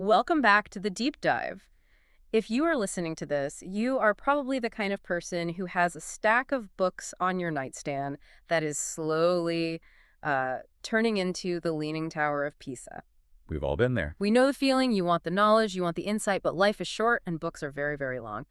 Welcome back to the deep dive. If you are listening to this, you are probably the kind of person who has a stack of books on your nightstand that is slowly turning into the Leaning Tower of Pisa. We've all been there. We know the feeling, you want the knowledge, you want the insight, but life is short and books are very, very long.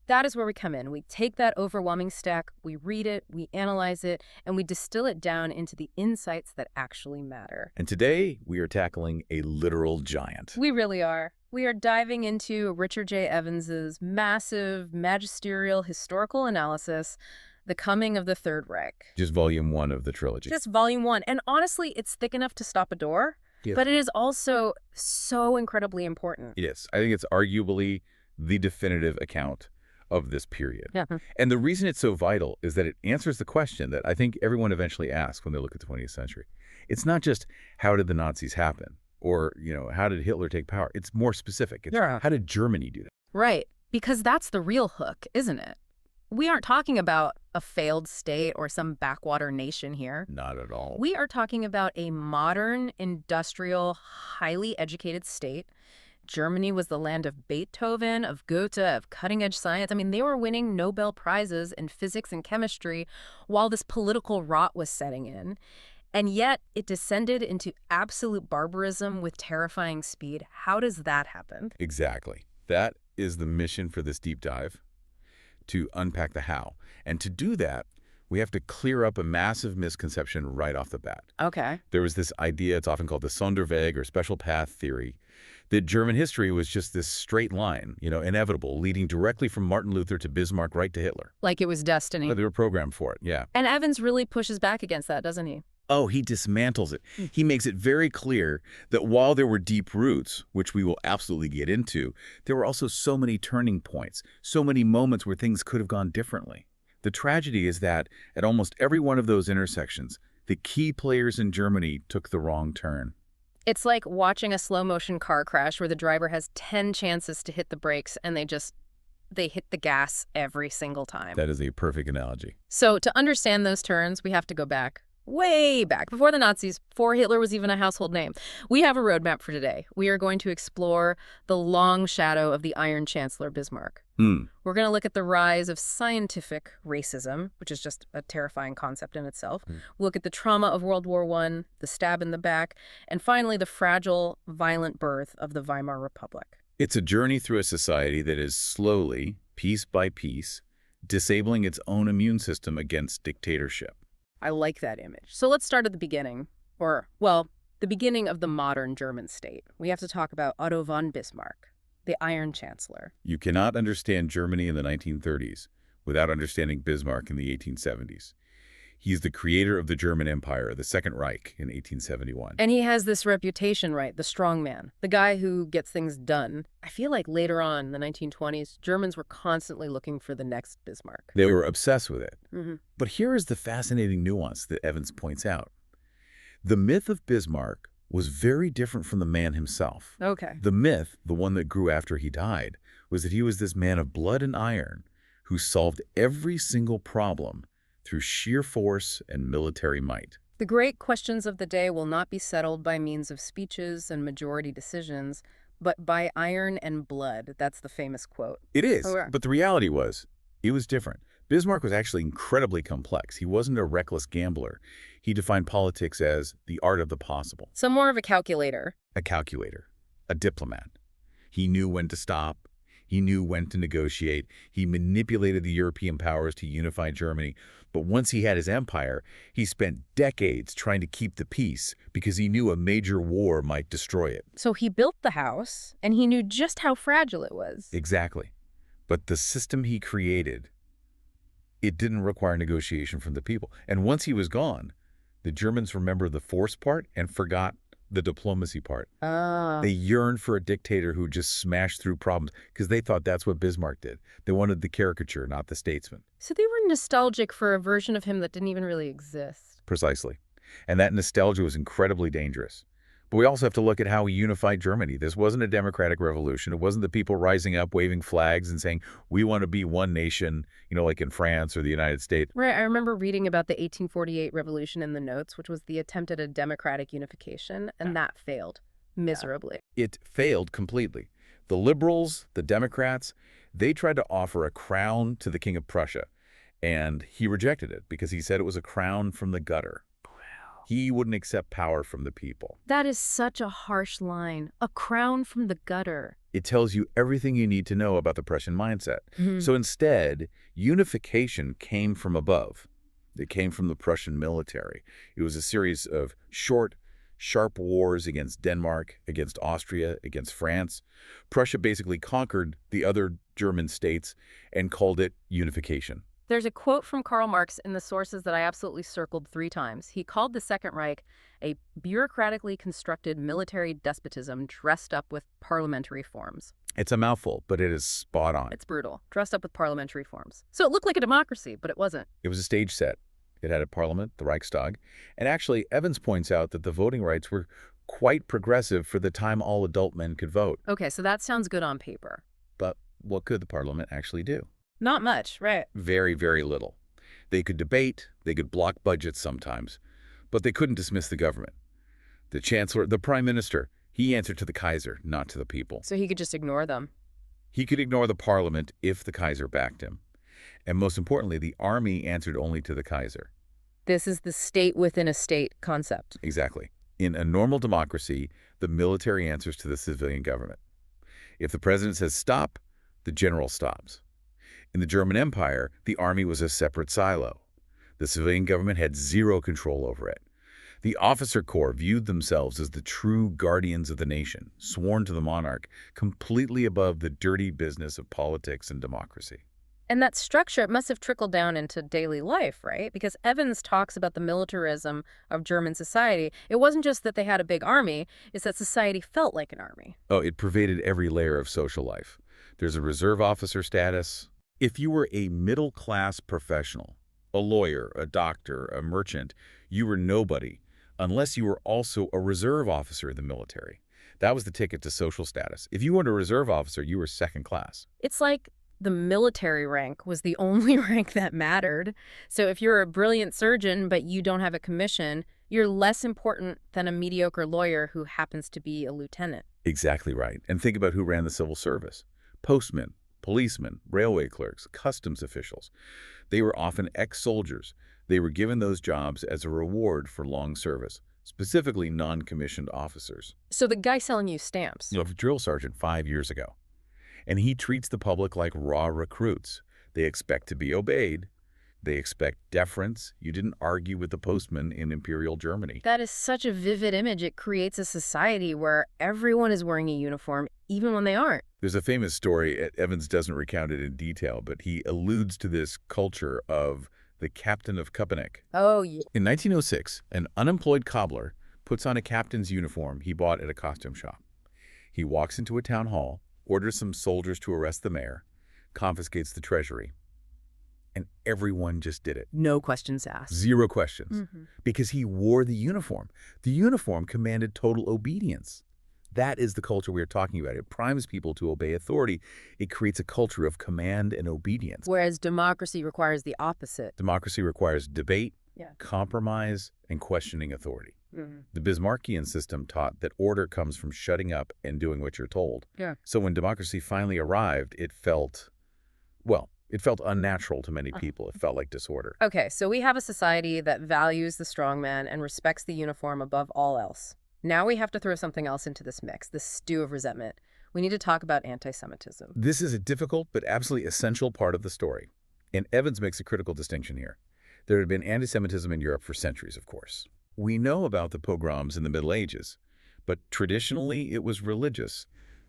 That is where we come in. We take that overwhelming stack, we read it, we analyze it, and we distill it down into the insights that actually matter. And today, we are tackling a literal giant. We really are. We are diving into Richard J. Evans's massive, magisterial historical analysis, The Coming of the Third Reich. Just volume 1 of the trilogy. Just volume 1. And honestly, it's thick enough to stop a door, but it is also so incredibly important. It is. I think it's arguably the definitive account of this period. Yeah. And the reason it's so vital is that it answers the question that I think everyone eventually asks when they look at the 20th century. It's not just how did the Nazis happen or, how did Hitler take power? It's more specific. It's how did Germany do that? Right. Because that's the real hook, isn't it? We aren't talking about a failed state or some backwater nation here. Not at all. We are talking about a modern, industrial, highly educated state. Germany was the land of Beethoven, of Goethe, of cutting-edge science. I mean, they were winning Nobel Prizes in physics and chemistry while this political rot was setting in. And yet it descended into absolute barbarism with terrifying speed. How does that happen? Exactly. That is the mission for this deep dive, to unpack the how. And to do that, we have to clear up a massive misconception right off the bat. Okay. There was this idea, it's often called the Sonderweg or special path theory, that German history was just this straight line, inevitable, leading directly from Martin Luther to Bismarck right to Hitler. Like it was destiny. They were programmed for it, yeah. And Evans really pushes back against that, doesn't he? Oh, he dismantles it. He makes it very clear that while there were deep roots, which we will absolutely get into, there were also so many turning points, so many moments where things could have gone differently. The tragedy is that at almost every one of those intersections, the key players in Germany took the wrong turn. It's like watching a slow-motion car crash where the driver has 10 chances to hit the brakes and they hit the gas every single time. That is a perfect analogy. So to understand those turns, we have to go back, way back, before the Nazis, before Hitler was even a household name. We have a roadmap for today. We are going to explore the long shadow of the Iron Chancellor Bismarck. We're going to look at the rise of scientific racism, which is just a terrifying concept in itself. We'll look at the trauma of World War I, the stab in the back, and finally the fragile, violent birth of the Weimar Republic. It's a journey through a society that is slowly, piece by piece, disabling its own immune system against dictatorship. I like that image. So let's start at the beginning, the beginning of the modern German state. We have to talk about Otto von Bismarck, the Iron Chancellor. You cannot understand Germany in the 1930s without understanding Bismarck in the 1870s. He's the creator of the German Empire, the Second Reich, in 1871. And he has this reputation, right? The strong man, the guy who gets things done. I feel like later on in the 1920s, Germans were constantly looking for the next Bismarck. They were obsessed with it. But here is the fascinating nuance that Evans points out. The myth of Bismarck was very different from the man himself. Okay. The myth, the one that grew after he died, was that he was this man of blood and iron who solved every single problem through sheer force and military might. The great questions of the day will not be settled by means of speeches and majority decisions, but by iron and blood. That's the famous quote. It is, but the reality was, it was different. Bismarck was actually incredibly complex. He wasn't a reckless gambler. He defined politics as the art of the possible. So more of a calculator. A calculator, a diplomat. He knew when to stop. He knew when to negotiate. He manipulated the European powers to unify Germany. But once he had his empire, he spent decades trying to keep the peace because he knew a major war might destroy it. So he built the house, and he knew just how fragile it was. Exactly. But the system he created, it didn't require negotiation from the people. And once he was gone, the Germans remembered the force part and forgot the diplomacy part. They yearned for a dictator who just smashed through problems because they thought that's what Bismarck did. They wanted the caricature, not the statesman. So they were nostalgic for a version of him that didn't even really exist. Precisely. And that nostalgia was incredibly dangerous. But we also have to look at how he unified Germany. This wasn't a democratic revolution. It wasn't the people rising up, waving flags and saying, we want to be one nation, like in France or the United States. Right. I remember reading about the 1848 revolution in the notes, which was the attempt at a democratic unification, and that failed. Miserably. It failed completely. The liberals, the Democrats, they tried to offer a crown to the King of Prussia, and he rejected it because he said it was a crown from the gutter. He wouldn't accept power from the people. That is such a harsh line. A crown from the gutter. It tells you everything you need to know about the Prussian mindset. So instead, unification came from above. It came from the Prussian military. It was a series of short, sharp wars against Denmark, against Austria, against France. Prussia basically conquered the other German states and called it unification. There's a quote from Karl Marx in the sources that I absolutely circled 3 times. He called the Second Reich a bureaucratically constructed military despotism dressed up with parliamentary forms. It's a mouthful, but it is spot on. It's brutal. Dressed up with parliamentary forms. So it looked like a democracy, but it wasn't. It was a stage set. It had a parliament, the Reichstag, and actually Evans points out that the voting rights were quite progressive for the time all adult men could vote. Okay, so that sounds good on paper. But what could the parliament actually do? Not much, right? Very, very little. They could debate, they could block budgets sometimes, but they couldn't dismiss the government. The chancellor, the prime minister, he answered to the Kaiser, not to the people. So he could just ignore them. He could ignore the parliament if the Kaiser backed him. And most importantly, the army answered only to the Kaiser. This is the state within a state concept. Exactly. In a normal democracy, the military answers to the civilian government. If the president says stop, the general stops. In the German Empire, the army was a separate silo. The civilian government had zero control over it. The officer corps viewed themselves as the true guardians of the nation, sworn to the monarch, completely above the dirty business of politics and democracy. And that structure must have trickled down into daily life, right? Because Evans talks about the militarism of German society. It wasn't just that they had a big army, it's that society felt like an army. Oh, it pervaded every layer of social life. There's a reserve officer status. If you were a middle-class professional, a lawyer, a doctor, a merchant, you were nobody unless you were also a reserve officer in the military. That was the ticket to social status. If you weren't a reserve officer, you were second class. It's like the military rank was the only rank that mattered. So if you're a brilliant surgeon but you don't have a commission, you're less important than a mediocre lawyer who happens to be a lieutenant. Exactly right. And think about who ran the civil service. Postmen, policemen, railway clerks, customs officials. They were often ex-soldiers. They were given those jobs as a reward for long service, specifically non-commissioned officers. So the guy selling you stamps. You know, a drill sergeant 5 years ago. And he treats the public like raw recruits. They expect to be obeyed. They expect deference. You didn't argue with the postman in Imperial Germany. That is such a vivid image. It creates a society where everyone is wearing a uniform, even when they aren't. There's a famous story, Evans doesn't recount it in detail, but he alludes to this culture of the captain of Köpenick. Oh, yeah. In 1906, an unemployed cobbler puts on a captain's uniform he bought at a costume shop. He walks into a town hall, orders some soldiers to arrest the mayor, confiscates the treasury, and everyone just did it. No questions asked. Zero questions. Because he wore the uniform. The uniform commanded total obedience. That is the culture we are talking about. It primes people to obey authority. It creates a culture of command and obedience. Whereas democracy requires the opposite. Democracy requires debate, compromise, and questioning authority. The Bismarckian system taught that order comes from shutting up and doing what you're told. So when democracy finally arrived, it felt unnatural to many people. It felt like disorder. Okay, so we have a society that values the strongman and respects the uniform above all else. Now we have to throw something else into this mix, this stew of resentment. We need to talk about anti-Semitism. This is a difficult but absolutely essential part of the story. And Evans makes a critical distinction here. There had been anti-Semitism in Europe for centuries, of course. We know about the pogroms in the Middle Ages, but traditionally it was religious.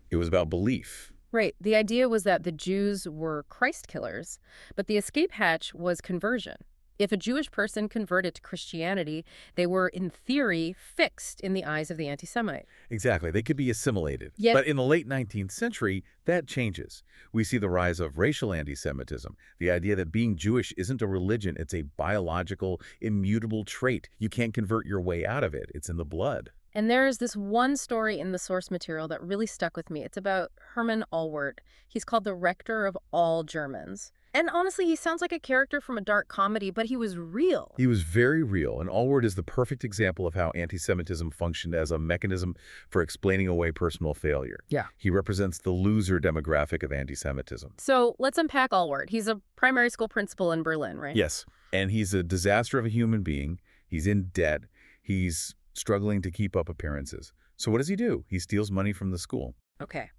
It was about belief. Right. The idea was that the Jews were Christ killers, but the escape hatch was conversion. If a Jewish person converted to Christianity, they were, in theory, fixed in the eyes of the anti-Semite. Exactly. They could be assimilated. Yet, but in the late 19th century, that changes. We see the rise of racial anti-Semitism, the idea that being Jewish isn't a religion, it's a biological, immutable trait. You can't convert your way out of it. It's in the blood. And there is this one story in the source material that really stuck with me. It's about Hermann Allward. He's called the rector of all Germans. And honestly, he sounds like a character from a dark comedy, but he was real. He was very real, and Allward is the perfect example of how anti-Semitism functioned as a mechanism for explaining away personal failure. Yeah. He represents the loser demographic of anti-Semitism. So let's unpack Allward. He's a primary school principal in Berlin, right? Yes, and he's a disaster of a human being. He's in debt. He's struggling to keep up appearances. So what does he do? He steals money from the school. Okay.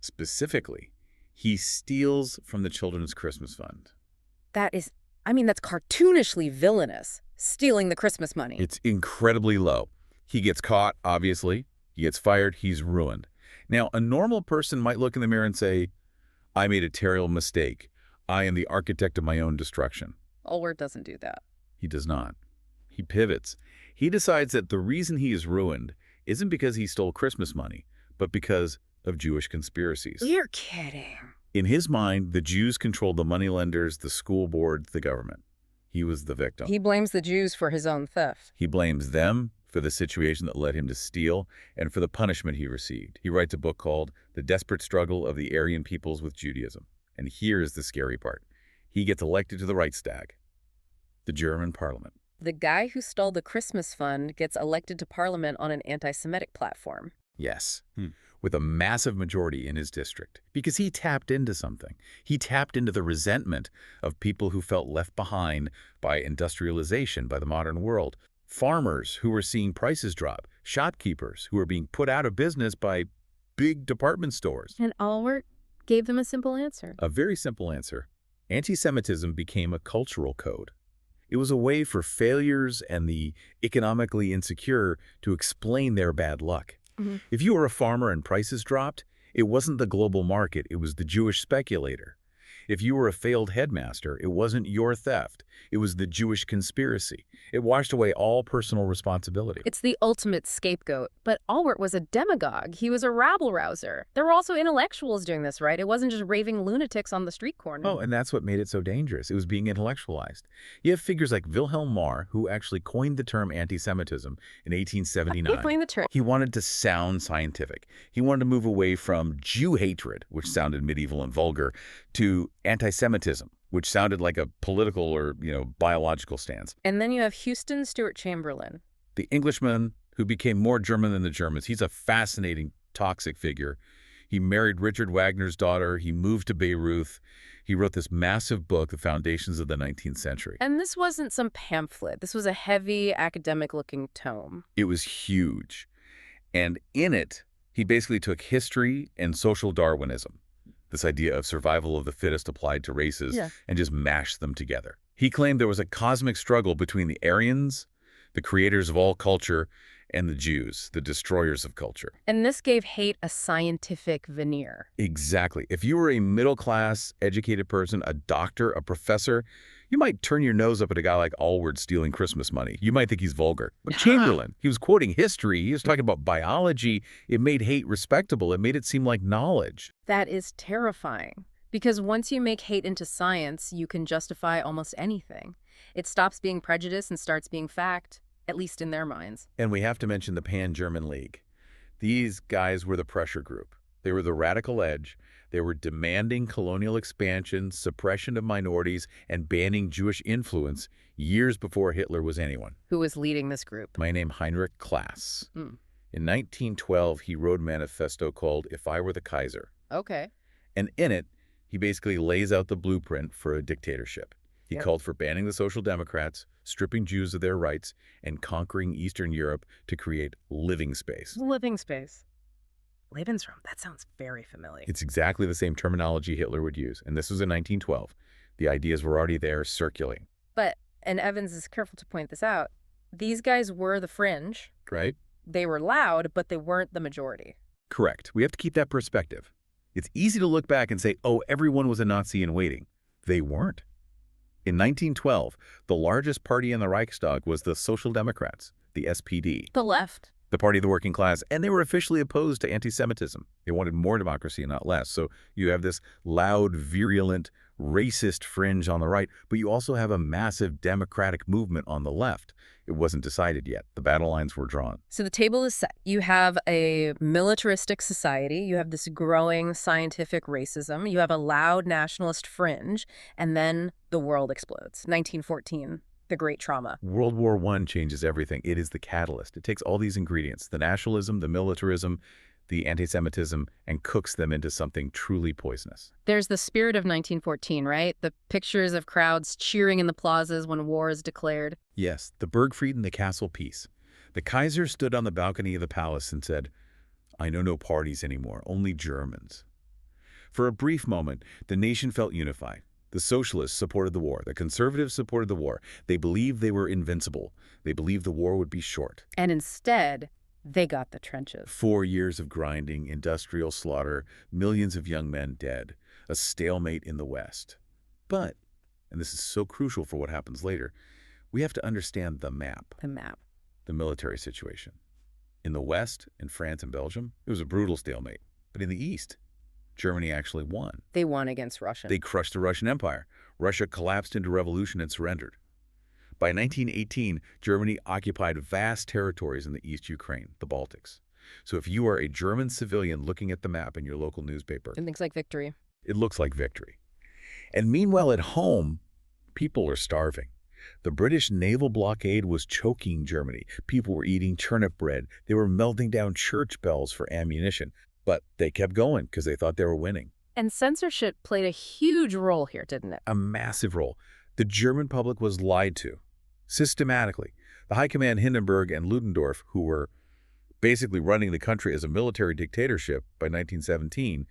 Specifically, he steals from the Children's Christmas Fund. That's cartoonishly villainous, stealing the Christmas money. It's incredibly low. He gets caught, obviously. He gets fired. He's ruined. Now, a normal person might look in the mirror and say, I made a terrible mistake. I am the architect of my own destruction. Allward doesn't do that. He does not. He pivots. He decides that the reason he is ruined isn't because he stole Christmas money, but because of Jewish conspiracies. You're kidding. In his mind, the Jews controlled the moneylenders, the school boards, the government. He was the victim. He blames the Jews for his own theft. He blames them for the situation that led him to steal and for the punishment he received. He writes a book called The Desperate Struggle of the Aryan Peoples with Judaism. And here's the scary part. He gets elected to the Reichstag, the German parliament. The guy who stole the Christmas fund gets elected to parliament on an anti-Semitic platform. Yes, with a massive majority in his district, because he tapped into something. He tapped into the resentment of people who felt left behind by industrialization, by the modern world. Farmers who were seeing prices drop, shopkeepers who were being put out of business by big department stores. And Allward gave them a simple answer. A very simple answer. Anti-Semitism became a cultural code. It was a way for failures and the economically insecure to explain their bad luck. If you were a farmer and prices dropped, it wasn't the global market, it was the Jewish speculator. If you were a failed headmaster, it wasn't your theft, it was the Jewish conspiracy. It washed away all personal responsibility. It's the ultimate scapegoat. But Allward was a demagogue. He was a rabble-rouser. There were also intellectuals doing this, right? It wasn't just raving lunatics on the street corner. Oh, and that's what made it so dangerous. It was being intellectualized. You have figures like Wilhelm Marr, who actually coined the term anti-Semitism in 1879. He coined the term. He wanted to sound scientific. He wanted to move away from Jew hatred, which sounded medieval and vulgar, to anti-Semitism, which sounded like a political or, biological stance. And then you have Houston Stewart Chamberlain. The Englishman who became more German than the Germans. He's a fascinating, toxic figure. He married Richard Wagner's daughter. He moved to Beirut. He wrote this massive book, The Foundations of the 19th Century. And this wasn't some pamphlet. This was a heavy, academic-looking tome. It was huge. And in it, he basically took history and social Darwinism, this idea of survival of the fittest applied to races, and just mashed them together. He claimed there was a cosmic struggle between the Aryans, the creators of all culture, and the Jews, the destroyers of culture. And this gave hate a scientific veneer. Exactly. If you were a middle-class, educated person, a doctor, a professor, you might turn your nose up at a guy like Allward stealing Christmas money. You might think he's vulgar. But Chamberlain, he was quoting history. He was talking about biology. It made hate respectable. It made it seem like knowledge. That is terrifying. Because once you make hate into science, you can justify almost anything. It stops being prejudice and starts being fact, at least in their minds. And we have to mention the Pan-German League. These guys were the pressure group. They were the radical edge. They were demanding colonial expansion, suppression of minorities, and banning Jewish influence years before Hitler was anyone. Who was leading this group? My name, Heinrich Class. In 1912, he wrote a manifesto called If I Were the Kaiser. Okay. And in it, he basically lays out the blueprint for a dictatorship. He called for banning the Social Democrats, stripping Jews of their rights, and conquering Eastern Europe to create living space. Living space. Lebensraum, that sounds very familiar. It's exactly the same terminology Hitler would use, and this was in 1912. The ideas were already there circulating. But, and Evans is careful to point this out, these guys were the fringe. Right? They were loud, but they weren't the majority. Correct. We have to keep that perspective. It's easy to look back and say, oh, everyone was a Nazi in waiting. They weren't. In 1912, the largest party in the Reichstag was the Social Democrats, the SPD. The left. the party of the working class, and they were officially opposed to anti-Semitism. They wanted more democracy and not less. So you have this loud, virulent, racist fringe on the right, but you also have a massive democratic movement on the left. It wasn't decided yet. The battle lines were drawn. So the table is set. You have a militaristic society. You have this growing scientific racism. You have a loud nationalist fringe. And then the world explodes. 1914, the Great Trauma. World War I changes everything. It is the catalyst. It takes all these ingredients, the nationalism, the militarism, the anti-Semitism, and cooks them into something truly poisonous. There's the spirit of 1914, right? The pictures of crowds cheering in the plazas when war is declared. Yes, the Burgfried and the Castle Peace. The Kaiser stood on the balcony of the palace and said, "I know no parties anymore, only Germans." For a brief moment, the nation felt unified. The socialists supported the war. The conservatives supported the war. They believed they were invincible. They believed the war would be short. And instead, they got the trenches. 4 years of grinding, industrial slaughter, millions of young men dead, a stalemate in the West. But, and this is so crucial for what happens later, we have to understand the map. The map. The military situation. In the West, in France and Belgium, it was a brutal stalemate. But in the East, Germany actually won. They won against Russia. They crushed the Russian Empire. Russia collapsed into revolution and surrendered. By 1918, Germany occupied vast territories in the East Ukraine, the Baltics. So if you are a German civilian looking at the map in your local newspaper, It looks like victory. it looks like victory. And meanwhile, at home, people are starving. The British naval blockade was choking Germany. People were eating turnip bread. They were melting down church bells for ammunition. But they kept going because they thought they were winning. And censorship played a huge role here, didn't it? A massive role. The German public was lied to, systematically. The High Command Hindenburg and Ludendorff, who were basically running the country as a military dictatorship by 1917,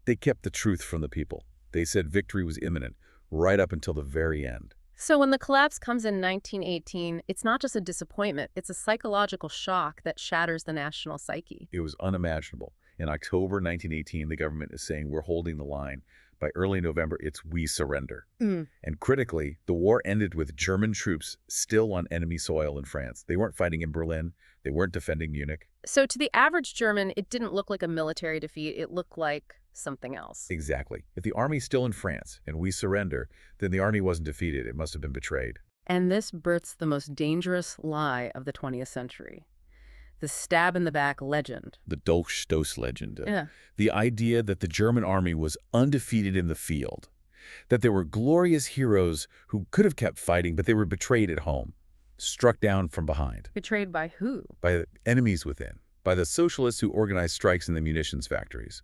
they kept the truth from the people. They said victory was imminent, right up until the very end. So when the collapse comes in 1918, it's not just a disappointment, it's a psychological shock that shatters the national psyche. It was unimaginable. In October 1918, the government is saying we're holding the line. By early November, it's we surrender. And critically, the war ended with German troops still on enemy soil in France. They weren't fighting in Berlin. They weren't defending Munich. So to the average German, it didn't look like a military defeat. It looked like something else. Exactly. If the army's still in France and we surrender, then the army wasn't defeated. It must have been betrayed. And this births the most dangerous lie of the 20th century. The stab-in-the-back legend. The Dolchstoß legend. Yeah. The idea that the German army was undefeated in the field. That there were glorious heroes who could have kept fighting, but they were betrayed at home. Struck down from behind. Betrayed by who? By the enemies within. By the socialists who organized strikes in the munitions factories.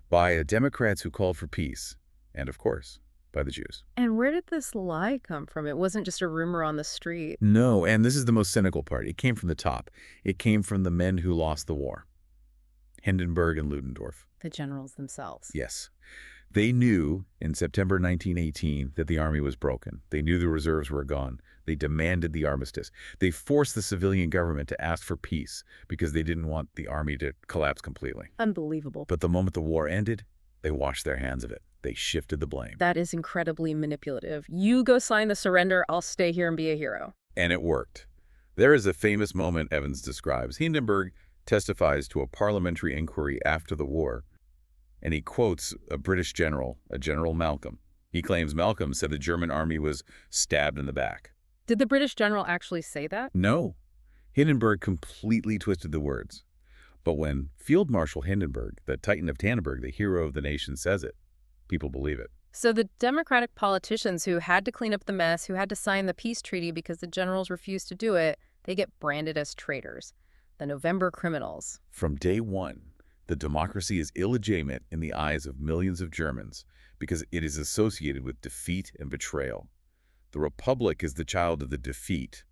By the Democrats who called for peace. And, of course, by the Jews. And where did this lie come from? It wasn't just a rumor on the street. No, and this is the most cynical part. It came from the top. It came from the men who lost the war. Hindenburg and Ludendorff. The generals themselves. Yes. They knew in September 1918 that the army was broken. They knew the reserves were gone. They demanded the armistice. They forced the civilian government to ask for peace because they didn't want the army to collapse completely. Unbelievable. But the moment the war ended, they washed their hands of it. They shifted the blame. That is incredibly manipulative. You go sign the surrender, I'll stay here and be a hero. And it worked. There is a famous moment Evans describes. Hindenburg testifies to a parliamentary inquiry after the war, and he quotes a British general, a General Malcolm. He claims Malcolm said the German army was stabbed in the back. Did the British general actually say that? No. Hindenburg completely twisted the words. But when Field Marshal Hindenburg, the Titan of Tannenberg, the hero of the nation, says it, people believe it. So the Democratic politicians who had to clean up the mess, who had to sign the peace treaty because the generals refused to do it, they get branded as traitors. The November criminals. From day one, the democracy is illegitimate in the eyes of millions of Germans because it is associated with defeat and betrayal. The Republic is the child of the defeat,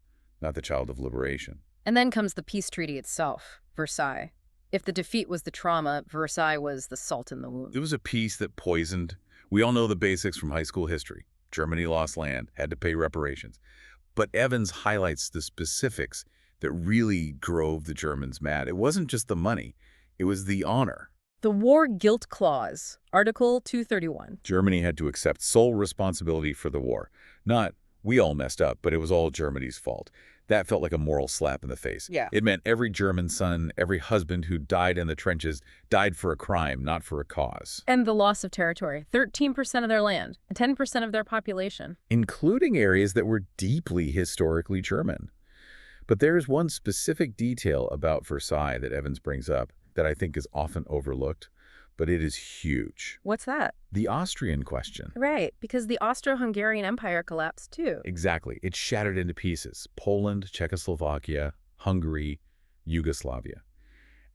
not the child of liberation. And then comes the peace treaty itself, Versailles. If the defeat was the trauma, Versailles was the salt in the wound. It was a peace that poisoned. We all know the basics from high school history. Germany lost land, had to pay reparations. But Evans highlights the specifics that really drove the Germans mad. It wasn't just the money. It was the honor. The War Guilt Clause, Article 231. Germany had to accept sole responsibility for the war. Not, we all messed up, but it was all Germany's fault. That felt like a moral slap in the face. Yeah. It meant every German son, every husband who died in the trenches died for a crime, not for a cause. And the loss of territory, 13% of their land, and 10% of their population. Including areas that were deeply historically German. But there's one specific detail about Versailles that Evans brings up that I think is often overlooked, but it is huge. What's that? The Austrian question. Right, because the Austro-Hungarian Empire collapsed too. Exactly. It shattered into pieces. Poland, Czechoslovakia, Hungary, Yugoslavia.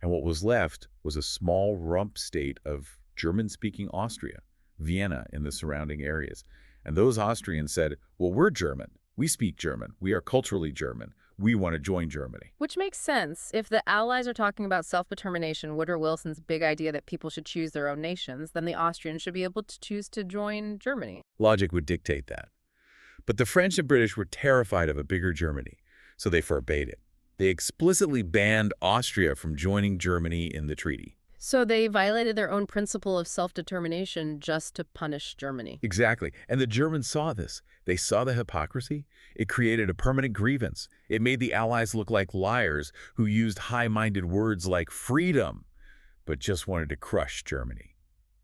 And what was left was a small rump state of German-speaking Austria, Vienna and the surrounding areas. And those Austrians said, well, we're German. We speak German. We are culturally German. We want to join Germany. Which makes sense. If the Allies are talking about self-determination, Woodrow Wilson's big idea that people should choose their own nations, then the Austrians should be able to choose to join Germany. Logic would dictate that. But the French and British were terrified of a bigger Germany, so they forbade it. They explicitly banned Austria from joining Germany in the treaty. So they violated their own principle of self-determination just to punish Germany. Exactly. And the Germans saw this. They saw the hypocrisy. It created a permanent grievance. It made the Allies look like liars who used high-minded words like freedom, but just wanted to crush Germany.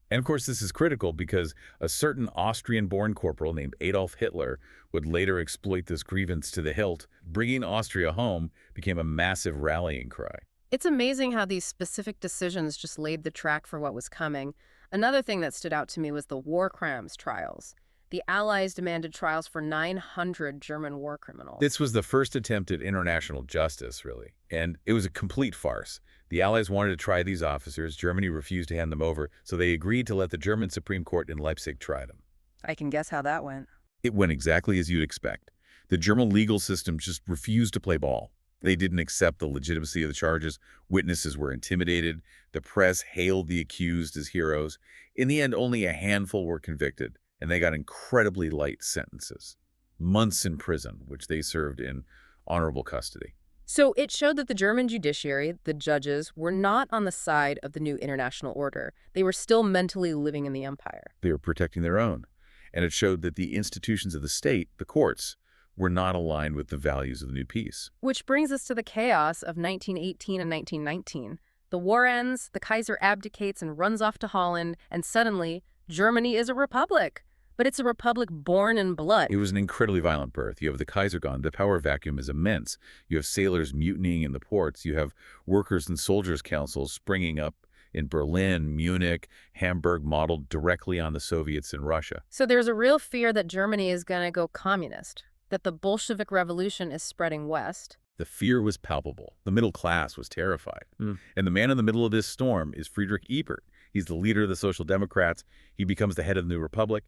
And of course, this is critical because a certain Austrian-born corporal named Adolf Hitler would later exploit this grievance to the hilt. Bringing Austria home became a massive rallying cry. It's amazing how these specific decisions just laid the track for what was coming. Another thing that stood out to me was the war crimes trials. The Allies demanded trials for 900 German war criminals. This was the first attempt at international justice, really, and it was a complete farce. The Allies wanted to try these officers. Germany refused to hand them over, so they agreed to let the German Supreme Court in Leipzig try them. I can guess how that went. It went exactly as you'd expect. The German legal system just refused to play ball. They didn't accept the legitimacy of the charges. Witnesses were intimidated. The press hailed the accused as heroes. In the end, only a handful were convicted, and they got incredibly light sentences. Months in prison, which they served in honorable custody. So it showed that the German judiciary, the judges, were not on the side of the new international order. They were still mentally living in the empire. They were protecting their own. And it showed that the institutions of the state, the courts, were not aligned with the values of the new peace. Which brings us to the chaos of 1918 and 1919. The war ends, the Kaiser abdicates and runs off to Holland, and suddenly, Germany is a republic. But it's a republic born in blood. It was an incredibly violent birth. You have the Kaiser gone. The power vacuum is immense. You have sailors mutinying in the ports. You have workers' and soldiers' councils springing up in Berlin, Munich, Hamburg, modeled directly on the Soviets in Russia. So there's a real fear that Germany is going to go communist, that the Bolshevik Revolution is spreading west. The fear was palpable. The middle class was terrified. And the man in the middle of this storm is Friedrich Ebert. He's the leader of the Social Democrats. He becomes the head of the new republic.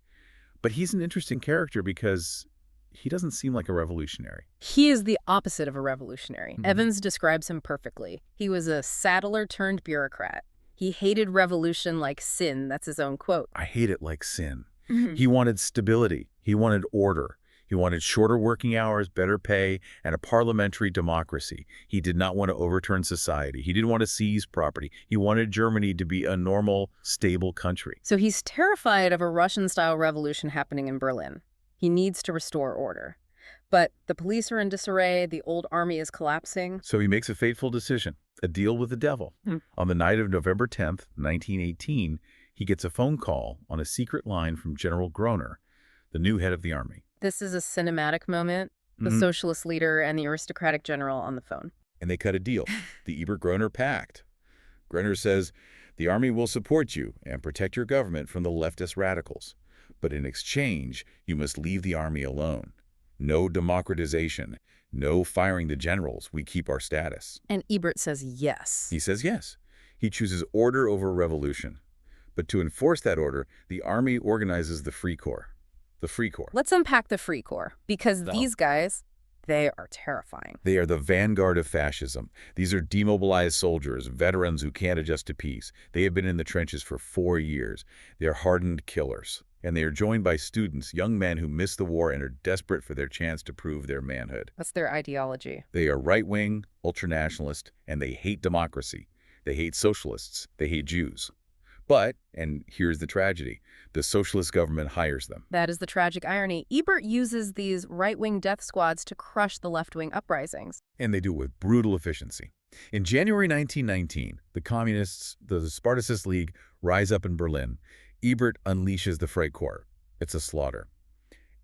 But he's an interesting character because he doesn't seem like a revolutionary. He is the opposite of a revolutionary. Evans describes him perfectly. He was a saddler turned bureaucrat. He hated revolution like sin. That's his own quote. I hate it like sin. He wanted stability. He wanted order. He wanted shorter working hours, better pay, and a parliamentary democracy. He did not want to overturn society. He didn't want to seize property. He wanted Germany to be a normal, stable country. So he's terrified of a Russian-style revolution happening in Berlin. He needs to restore order. But the police are in disarray, the old army is collapsing. So he makes a fateful decision, a deal with the devil. On the night of November 10th, 1918, he gets a phone call on a secret line from General Groner, the new head of the army. This is a cinematic moment, the socialist leader and the aristocratic general on the phone. And they cut a deal, the Ebert-Groner Pact. Groner says, the army will support you and protect your government from the leftist radicals. But in exchange, you must leave the army alone. No democratization, no firing the generals. We keep our status. And Ebert says yes. He says yes. He chooses order over revolution. But to enforce that order, the army organizes the Free Corps. The Free Corps. Let's unpack the Free Corps, because these guys, they are terrifying. They are the vanguard of fascism. These are demobilized soldiers, veterans who can't adjust to peace. They have been in the trenches for 4 years. They are hardened killers. And they are joined by students, young men who miss the war and are desperate for their chance to prove their manhood. That's their ideology. They are right-wing, ultranationalist, and they hate democracy. They hate socialists. They hate Jews. But, and here's the tragedy, the socialist government hires them. That is the tragic irony. Ebert uses these right-wing death squads to crush the left-wing uprisings. And they do it with brutal efficiency. In January 1919, the communists, the Spartacist League, rise up in Berlin. Ebert unleashes the Freikorps. It's a slaughter.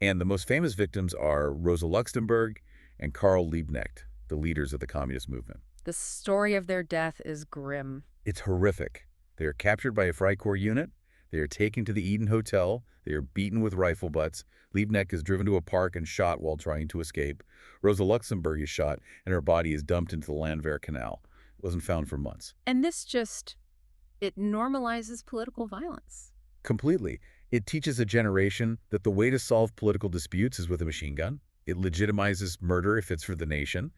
And the most famous victims are Rosa Luxemburg and Karl Liebknecht, the leaders of the communist movement. The story of their death is grim. It's horrific. They are captured by a Freikorps unit. They are taken to the Eden Hotel. They are beaten with rifle butts. Liebknecht is driven to a park and shot while trying to escape. Rosa Luxemburg is shot, and her body is dumped into the Landwehr Canal. It wasn't found for months. And this it normalizes political violence. Completely. It teaches a generation that the way to solve political disputes is with a machine gun. It legitimizes murder if it's for the nation.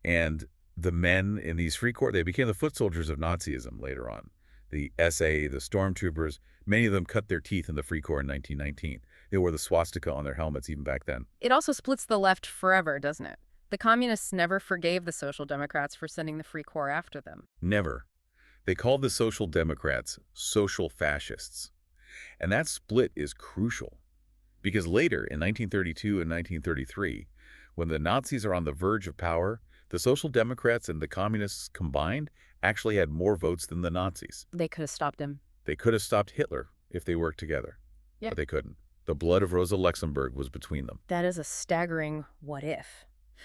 And the men in these Freikorps, they became the foot soldiers of Nazism later on. The SA, the stormtroopers, many of them cut their teeth in the Freikorps in 1919. They wore the swastika on their helmets even back then. It also splits the left forever, doesn't it? The communists never forgave the Social Democrats for sending the Freikorps after them. Never. They called the Social Democrats social fascists. And that split is crucial. Because later, in 1932 and 1933, when the Nazis are on the verge of power, the Social Democrats and the Communists combined actually had more votes than the Nazis. They could have stopped him. They could have stopped Hitler if they worked together. Yeah. But they couldn't. The blood of Rosa Luxemburg was between them. That is a staggering what if.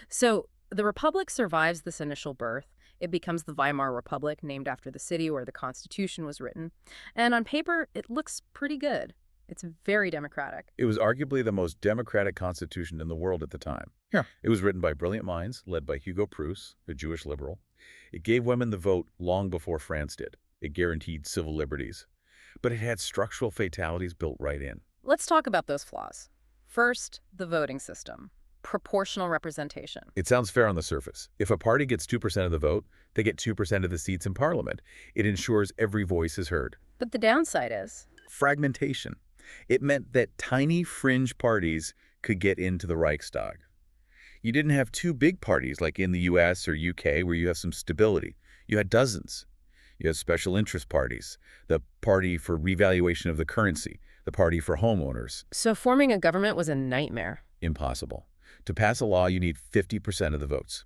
So the Republic survives this initial birth. It becomes the Weimar Republic, named after the city where the Constitution was written. And on paper, it looks pretty good. It's very democratic. It was arguably the most democratic constitution in the world at the time. Yeah. It was written by brilliant minds, led by Hugo Prus, a Jewish liberal. It gave women the vote long before France did. It guaranteed civil liberties. But it had structural fatalities built right in. Let's talk about those flaws. First, the voting system. Proportional representation. It sounds fair on the surface. If a party gets 2% of the vote, they get 2% of the seats in parliament. It ensures every voice is heard. But the downside is fragmentation. It meant that tiny fringe parties could get into the Reichstag. You didn't have two big parties like in the US or UK where you have some stability. You had dozens. You had special interest parties, the party for revaluation of the currency, the party for homeowners. So forming a government was a nightmare. Impossible. To pass a law, you need 50% of the votes.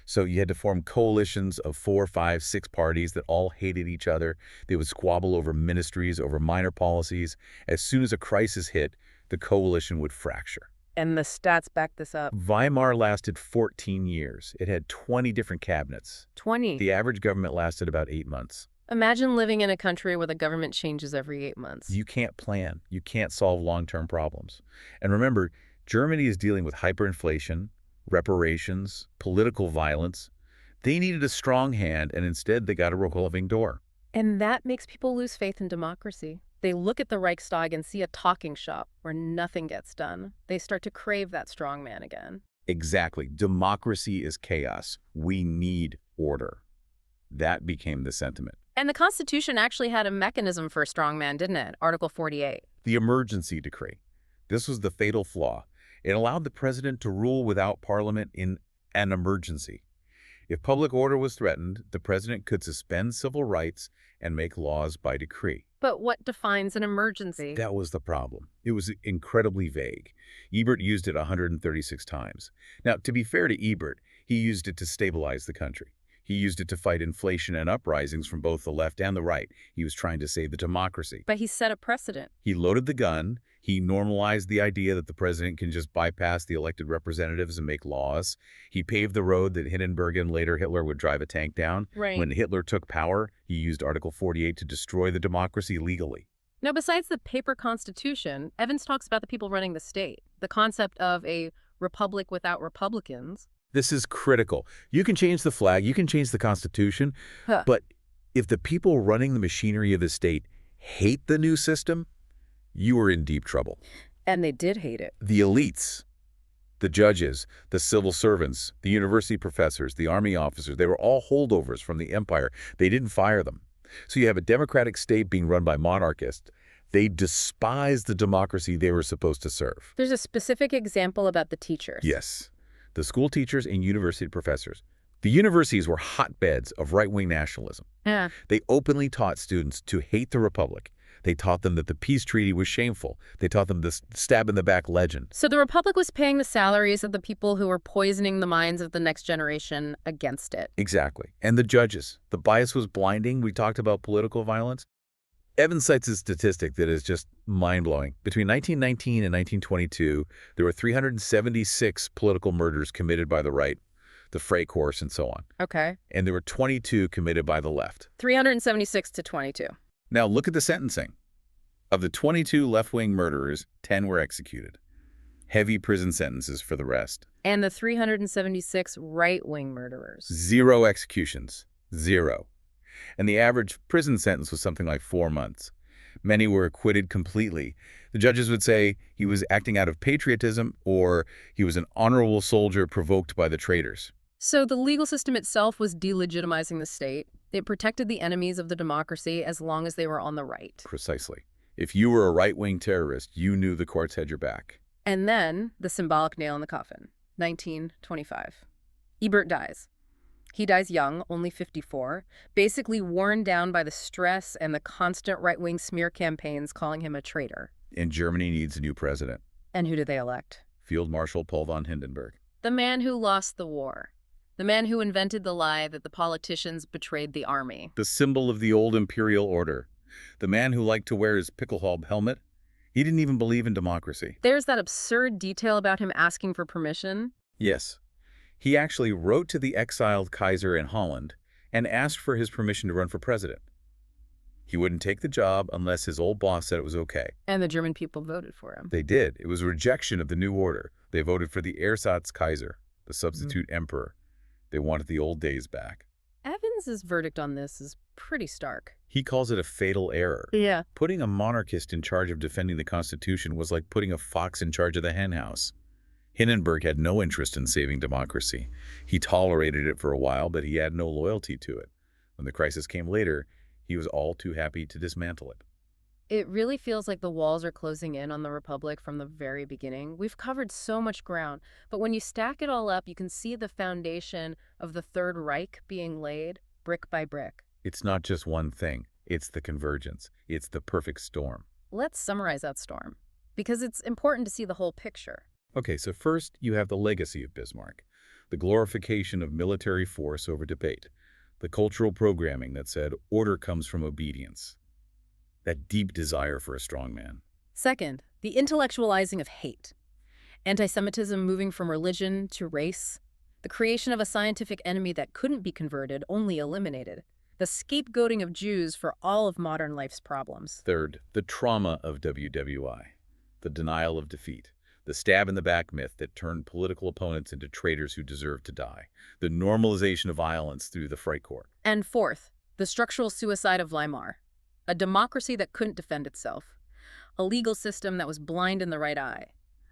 So you had to form coalitions of 4, 5, 6 parties that all hated each other. They would squabble over ministries, over minor policies. As soon as a crisis hit, the coalition would fracture. And the stats back this up. Weimar lasted 14 years. It had 20 different cabinets. 20. The average government lasted about 8 months. Imagine living in a country where the government changes every 8 months. You can't plan. You can't solve long-term problems. And remember, Germany is dealing with hyperinflation, reparations, political violence. They needed a strong hand, and instead they got a revolving door. And that makes people lose faith in democracy. They look at the Reichstag and see a talking shop where nothing gets done. They start to crave that strong man again. Exactly. Democracy is chaos. We need order. That became the sentiment. And the Constitution actually had a mechanism for a strong man, didn't it? Article 48. The emergency decree. This was the fatal flaw. It allowed the president to rule without parliament in an emergency. If public order was threatened, the president could suspend civil rights and make laws by decree. But what defines an emergency? That was the problem. It was incredibly vague. Ebert used it 136 times. Now, to be fair to Ebert, he used it to stabilize the country. He used it to fight inflation and uprisings from both the left and the right. He was trying to save the democracy. But he set a precedent. He loaded the gun. He normalized the idea that the president can just bypass the elected representatives and make laws. He paved the road that Hindenburg and later Hitler would drive a tank down. Right. When Hitler took power, he used Article 48 to destroy the democracy legally. Now, besides the paper constitution, Evans talks about the people running the state, the concept of a republic without Republicans. This is critical. You can change the flag, you can change the Constitution, but if the people running the machinery of the state hate the new system, you are in deep trouble. And they did hate it. The elites, the judges, the civil servants, the university professors, the army officers, they were all holdovers from the empire. They didn't fire them. So you have a democratic state being run by monarchists. They despise the democracy they were supposed to serve. There's a specific example about the teachers. Yes. The school teachers and university professors, The universities were hotbeds of right-wing nationalism. Yeah. They openly taught students to hate the Republic. They taught them that the peace treaty was shameful. They taught them this stab-in-the-back legend. So the Republic was paying the salaries of the people who were poisoning the minds of the next generation against it. Exactly. And the judges. The bias was blinding. We talked about political violence. Evans cites a statistic that is just mind-blowing. Between 1919 and 1922, there were 376 political murders committed by the right, the Freikorps, and so on. Okay. And there were 22 committed by the left. 376 to 22. Now look at the sentencing. Of the 22 left-wing murderers, 10 were executed. Heavy prison sentences for the rest. And the 376 right-wing murderers. 0 executions. 0. And the average prison sentence was something like 4 months. Many were acquitted completely. The judges would say he was acting out of patriotism or he was an honorable soldier provoked by the traitors. So the legal system itself was delegitimizing the state. It protected the enemies of the democracy as long as they were on the right. Precisely. If you were a right-wing terrorist, you knew the courts had your back. And then the symbolic nail in the coffin, 1925. Ebert dies. He dies young, only 54, basically worn down by the stress and the constant right-wing smear campaigns calling him a traitor. And Germany needs a new president. And who do they elect? Field Marshal Paul von Hindenburg. The man who lost the war. The man who invented the lie that the politicians betrayed the army. The symbol of the old imperial order. The man who liked to wear his pickelhaube helmet. He didn't even believe in democracy. There's that absurd detail about him asking for permission. Yes. He actually wrote to the exiled Kaiser in Holland and asked for his permission to run for president. He wouldn't take the job unless his old boss said it was okay. And the German people voted for him. They did. It was a rejection of the new order. They voted for the Ersatz-Kaiser, the substitute emperor. They wanted the old days back. Evans's verdict on this is pretty stark. He calls it a fatal error. Yeah. Putting a monarchist in charge of defending the Constitution was like putting a fox in charge of the henhouse. Hindenburg had no interest in saving democracy. He tolerated it for a while, but he had no loyalty to it. When the crisis came later, he was all too happy to dismantle it. It really feels like the walls are closing in on the Republic from the very beginning. We've covered so much ground, but when you stack it all up, you can see the foundation of the Third Reich being laid brick by brick. It's not just one thing. It's the convergence. It's the perfect storm. Let's summarize that storm, because it's important to see the whole picture. Okay, so first you have the legacy of Bismarck, the glorification of military force over debate, the cultural programming that said order comes from obedience, that deep desire for a strong man. Second, the intellectualizing of hate, antisemitism moving from religion to race, the creation of a scientific enemy that couldn't be converted, only eliminated, the scapegoating of Jews for all of modern life's problems. Third, the trauma of WWI, the denial of defeat, the stab-in-the-back myth that turned political opponents into traitors who deserved to die, the normalization of violence through the Freikorps. And fourth, the structural suicide of Weimar, a democracy that couldn't defend itself, a legal system that was blind in the right eye,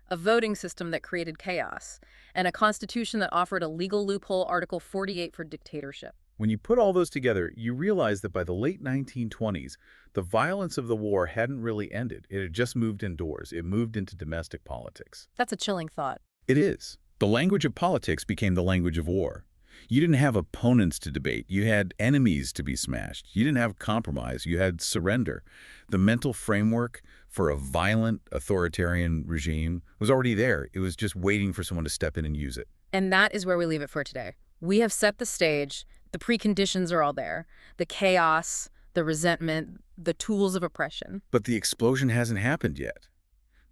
a voting system that created chaos, and a constitution that offered a legal loophole, Article 48, for dictatorship. When you put all those together, you realize that by the late 1920s, the violence of the war hadn't really ended. It had just moved indoors. It moved into domestic politics. That's a chilling thought. It is. The language of politics became the language of war. You didn't have opponents to debate. You had enemies to be smashed. You didn't have compromise. You had surrender. The mental framework for a violent authoritarian regime was already there. It was just waiting for someone to step in and use it. And that is where we leave it for today. We have set the stage. The preconditions are all there. The chaos, the resentment, the tools of oppression. But the explosion hasn't happened yet.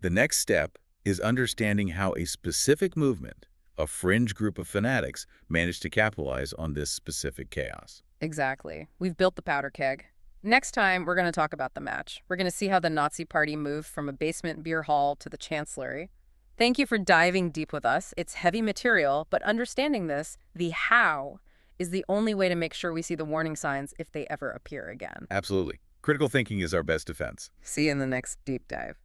The next step is understanding how a specific movement, a fringe group of fanatics, managed to capitalize on this specific chaos. Exactly. We've built the powder keg. Next time, we're going to talk about the match. We're going to see how the Nazi Party moved from a basement beer hall to the Chancellery. Thank you for diving deep with us. It's heavy material, but understanding this, the how, is the only way to make sure we see the warning signs if they ever appear again. Absolutely. Critical thinking is our best defense. See you in the next deep dive.